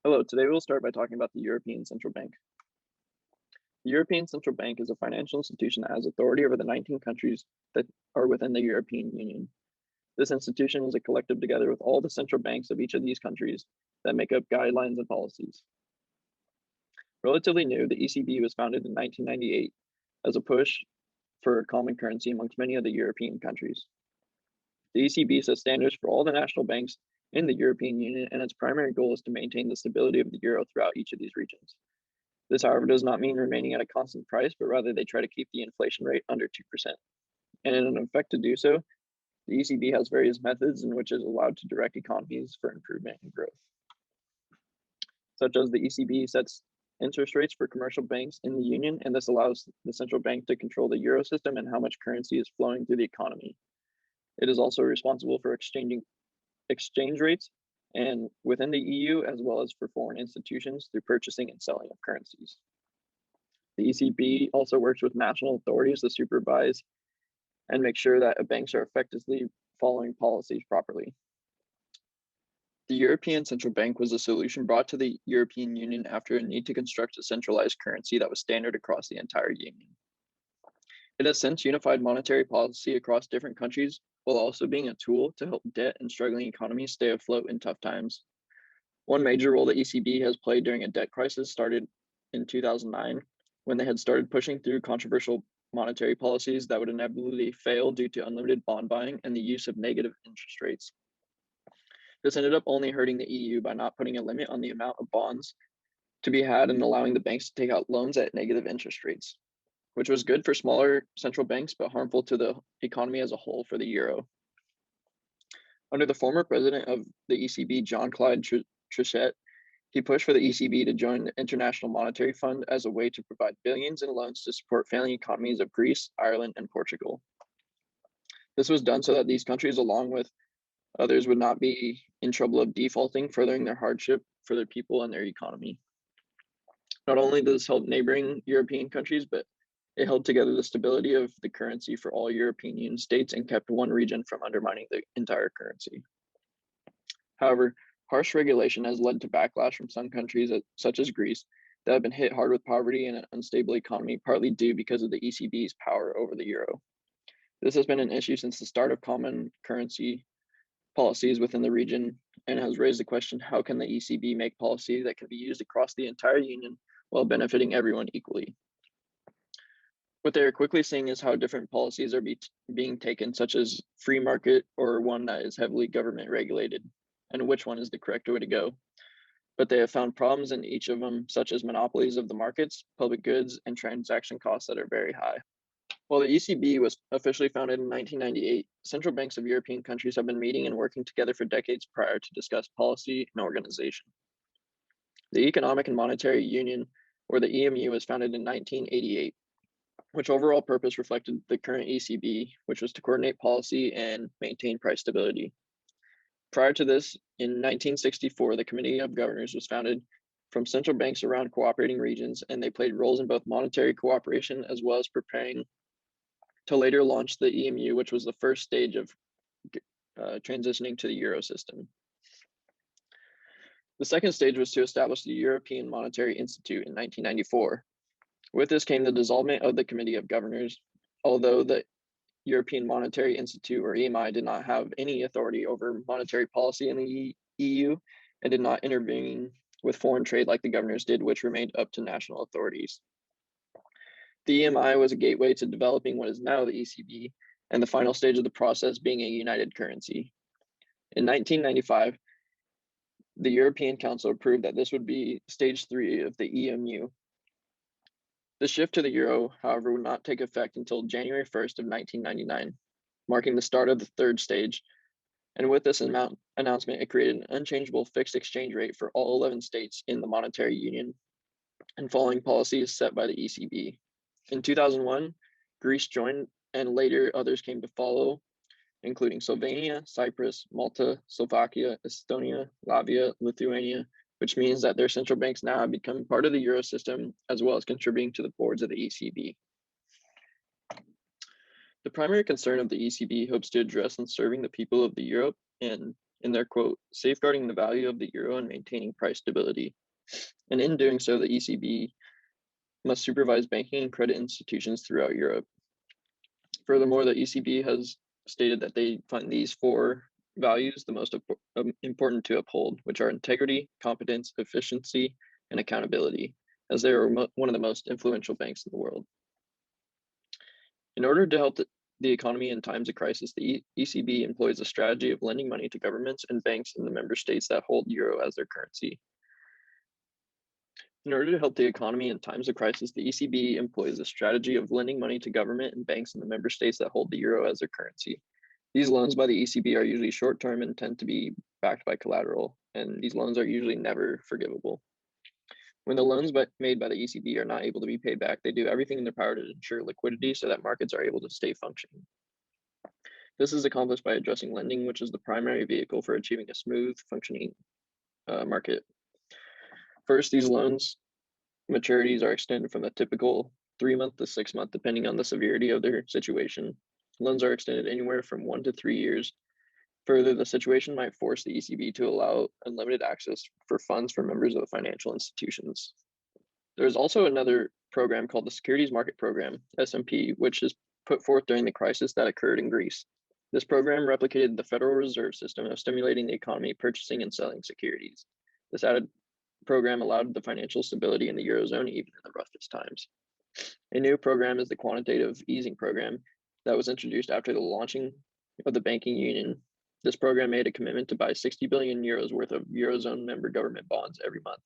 Hello, today we'll start by talking about the European Central Bank. The European Central Bank is a financial institution that has authority over the 19 countries that are within the European Union. This institution is a collective together with all the central banks of each of these countries that make up guidelines and policies. Relatively new, the ECB was founded in 1998 as a push for a common currency amongst many of the European countries. The ECB sets standards for all the national banks in the European Union, and its primary goal is to maintain the stability of the euro throughout each of these regions. This, however, does not mean remaining at a constant price, but rather they try to keep the inflation rate under 2%. And in an effect to do so, the ECB has various methods in which it is allowed to direct economies for improvement and growth, such as the ECB sets interest rates for commercial banks in the Union, and this allows the central bank to control the euro system and how much currency is flowing through the economy. It is also responsible for exchanging exchange rates and within the EU, as well as for foreign institutions through purchasing and selling of currencies. The ECB also works with national authorities to supervise and make sure that banks are effectively following policies properly. The European Central Bank was a solution brought to the European Union after a need to construct a centralized currency that was standard across the entire Union. It has since unified monetary policy across different countries, while also being a tool to help debt and struggling economies stay afloat in tough times. One major role the ECB has played during a debt crisis started in 2009, when they had started pushing through controversial monetary policies that would inevitably fail due to unlimited bond buying and the use of negative interest rates. This ended up only hurting the EU by not putting a limit on the amount of bonds to be had and allowing the banks to take out loans at negative interest rates, which was good for smaller central banks, but harmful to the economy as a whole for the euro. Under the former president of the ECB, Jean-Claude Trichet, he pushed for the ECB to join the International Monetary Fund as a way to provide billions in loans to support failing economies of Greece, Ireland, and Portugal. This was done so that these countries, along with others, would not be in trouble of defaulting, furthering their hardship for their people and their economy. Not only does this help neighboring European countries, but it held together the stability of the currency for all European Union states and kept one region from undermining the entire currency. However, harsh regulation has led to backlash from some countries, such as Greece, that have been hit hard with poverty and an unstable economy, partly due because of the ECB's power over the euro. This has been an issue since the start of common currency policies within the region, and has raised the question, how can the ECB make policy that can be used across the entire union while benefiting everyone equally? What they are quickly seeing is how different policies are being taken, such as free market or one that is heavily government regulated, and which one is the correct way to go. But they have found problems in each of them, such as monopolies of the markets, public goods, and transaction costs that are very high. While the ECB was officially founded in 1998, central banks of European countries have been meeting and working together for decades prior to discuss policy and organization. The Economic and Monetary Union, or the EMU, was founded in 1988, which overall purpose reflected the current ECB, which was to coordinate policy and maintain price stability. Prior to this, in 1964, the Committee of Governors was founded from central banks around cooperating regions, and they played roles in both monetary cooperation as well as preparing to later launch the EMU, which was the first stage of transitioning to the euro system. The second stage was to establish the European Monetary Institute in 1994. With this came the dissolvement of the Committee of Governors, although the European Monetary Institute, or EMI, did not have any authority over monetary policy in the EU and did not intervene with foreign trade like the governors did, which remained up to national authorities. The EMI was a gateway to developing what is now the ECB, and the final stage of the process being a united currency. In 1995, the European Council approved that this would be stage 3 of the EMU. The shift to the euro, however, would not take effect until January 1st of 1999, marking the start of the third stage. And with this announcement, it created an unchangeable fixed exchange rate for all 11 states in the monetary union and following policies set by the ECB. In 2001, Greece joined, and later others came to follow, including Slovenia, Cyprus, Malta, Slovakia, Estonia, Latvia, Lithuania, which means that their central banks now have become part of the euro system, as well as contributing to the boards of the ECB. The primary concern of the ECB hopes to address in serving the people of the Europe and in their quote, safeguarding the value of the euro and maintaining price stability. And in doing so, the ECB must supervise banking and credit institutions throughout Europe. Furthermore, the ECB has stated that they find these four values the most important to uphold, which are integrity, competence, efficiency, and accountability, as they are one of the most influential banks in the world. In order to help the economy in times of crisis, the ECB employs a strategy of lending money to governments and banks in the member states that hold euro as their currency. In order to help the economy in times of crisis, the ECB employs a strategy of lending money to government and banks in the member states that hold the euro as their currency. These loans by the ECB are usually short-term and tend to be backed by collateral, and these loans are usually never forgivable. When the loans made by the ECB are not able to be paid back, they do everything in their power to ensure liquidity so that markets are able to stay functioning. This is accomplished by addressing lending, which is the primary vehicle for achieving a smooth functioning market. First, these loans maturities are extended from the typical 3-month to 6-month, depending on the severity of their situation. Loans are extended anywhere from 1 to 3 years. Further, the situation might force the ECB to allow unlimited access for funds for members of the financial institutions. There is also another program called the Securities Market Program, SMP, which is put forth during the crisis that occurred in Greece. This program replicated the Federal Reserve System of stimulating the economy, purchasing and selling securities. This added program allowed the financial stability in the Eurozone even in the roughest times. A new program is the quantitative easing program that was introduced after the launching of the banking union. This program made a commitment to buy 60 billion euros worth of Eurozone member government bonds every month.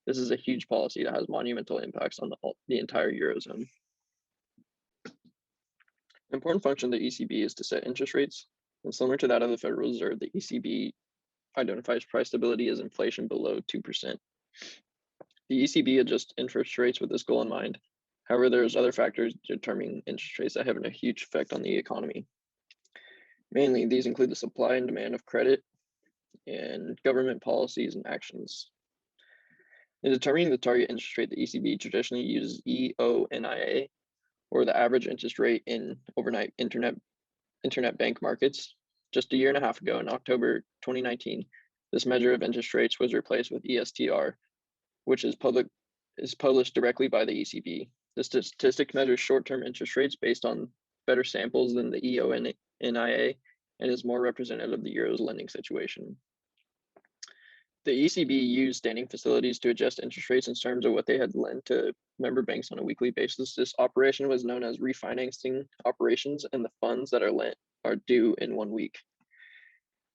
This is a huge policy that has monumental impacts on the entire Eurozone. An important function of the ECB is to set interest rates, and similar to that of the Federal Reserve, the ECB identifies price stability as inflation below 2%. The ECB adjusts interest rates with this goal in mind. However, there's other factors determining interest rates that have a huge effect on the economy. Mainly, these include the supply and demand of credit and government policies and actions. In determining the target interest rate, the ECB traditionally uses EONIA, or the average interest rate in overnight internet bank markets. Just a year and a half ago, in October 2019, this measure of interest rates was replaced with ESTR, which is published directly by the ECB. The statistic measures short-term interest rates based on better samples than the EONIA and is more representative of the Euro's lending situation. The ECB used standing facilities to adjust interest rates in terms of what they had lent to member banks on a weekly basis. This operation was known as refinancing operations, and the funds that are lent are due in 1 week.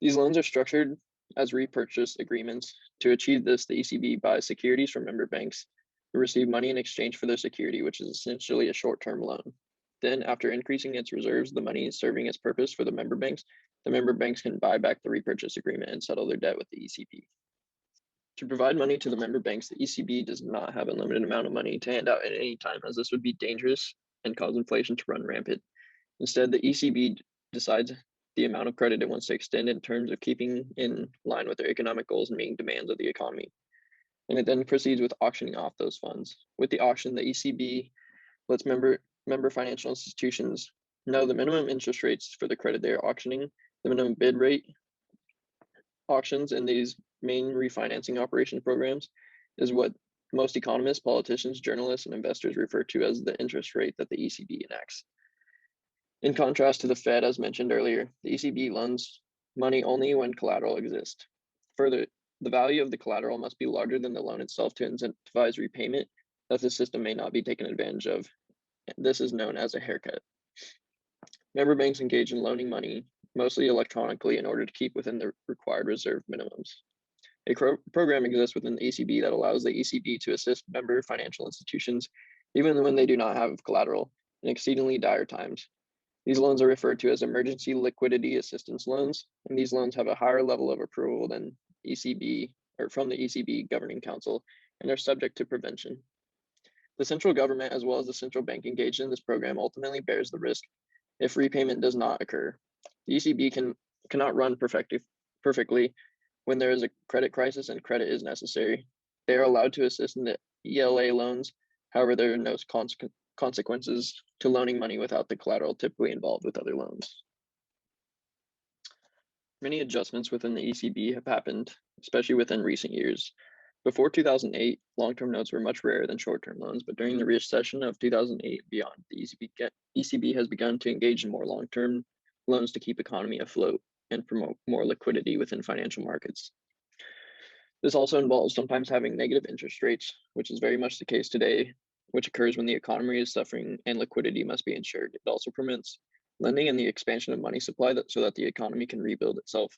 These loans are structured as repurchase agreements. To achieve this, the ECB buys securities from member banks who receive money in exchange for their security, which is essentially a short-term loan. Then, after increasing its reserves, the money is serving its purpose for the member banks can buy back the repurchase agreement and settle their debt with the ECB. To provide money to the member banks, the ECB does not have a limited amount of money to hand out at any time, as this would be dangerous and cause inflation to run rampant. Instead, the ECB decides the amount of credit it wants to extend in terms of keeping in line with their economic goals and meeting demands of the economy. And it then proceeds with auctioning off those funds. With the auction, the ECB lets member financial institutions know the minimum interest rates for the credit they are auctioning, the minimum bid rate. Auctions in these main refinancing operation programs is what most economists, politicians, journalists, and investors refer to as the interest rate that the ECB enacts. In contrast to the Fed, as mentioned earlier, the ECB loans money only when collateral exists. Further, the value of the collateral must be larger than the loan itself to incentivize repayment, thus the system may not be taken advantage of. This is known as a haircut. Member banks engage in loaning money, mostly electronically, in order to keep within the required reserve minimums. A program exists within the ECB that allows the ECB to assist member financial institutions, even when they do not have collateral, in exceedingly dire times. These loans are referred to as emergency liquidity assistance loans, and these loans have a higher level of approval than ECB or from the ECB Governing Council, and are subject to prevention. The central government, as well as the central bank engaged in this program, ultimately bears the risk if repayment does not occur. The ECB cannot run perfectly when there is a credit crisis and credit is necessary. They are allowed to assist in the ELA loans. However, there are no consequences to loaning money without the collateral typically involved with other loans. Many adjustments within the ECB have happened, especially within recent years. Before 2008, long-term notes were much rarer than short-term loans, but during the recession of 2008 and beyond, the ECB has begun to engage in more long-term loans to keep economy afloat and promote more liquidity within financial markets. This also involves sometimes having negative interest rates, which is very much the case today, which occurs when the economy is suffering and liquidity must be ensured. It also permits lending and the expansion of money supply so that the economy can rebuild itself.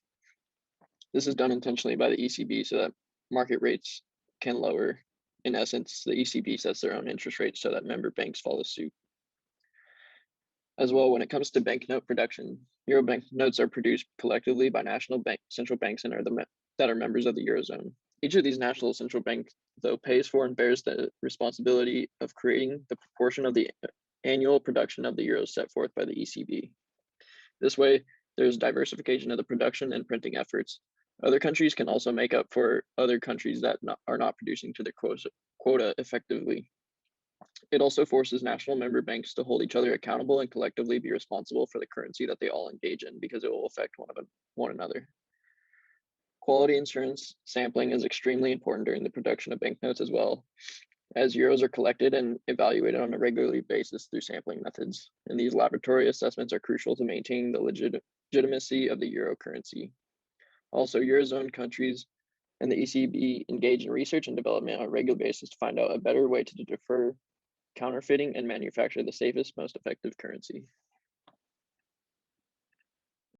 This is done intentionally by the ECB so that market rates can lower. In essence, the ECB sets their own interest rates so that member banks follow suit. As well, when it comes to banknote production, Euro banknotes are produced collectively by central banks and that are members of the Eurozone. Each of these national central banks, though, pays for and bears the responsibility of creating the proportion of the annual production of the euro set forth by the ECB. This way, there's diversification of the production and printing efforts. Other countries can also make up for other countries that are not producing to their quota effectively. It also forces national member banks to hold each other accountable and collectively be responsible for the currency that they all engage in because it will affect one another. Quality assurance sampling is extremely important during the production of banknotes as well, as euros are collected and evaluated on a regular basis through sampling methods. And these laboratory assessments are crucial to maintaining the legitimacy of the euro currency. Also, Eurozone countries and the ECB engage in research and development on a regular basis to find out a better way to defer counterfeiting and manufacture the safest, most effective currency.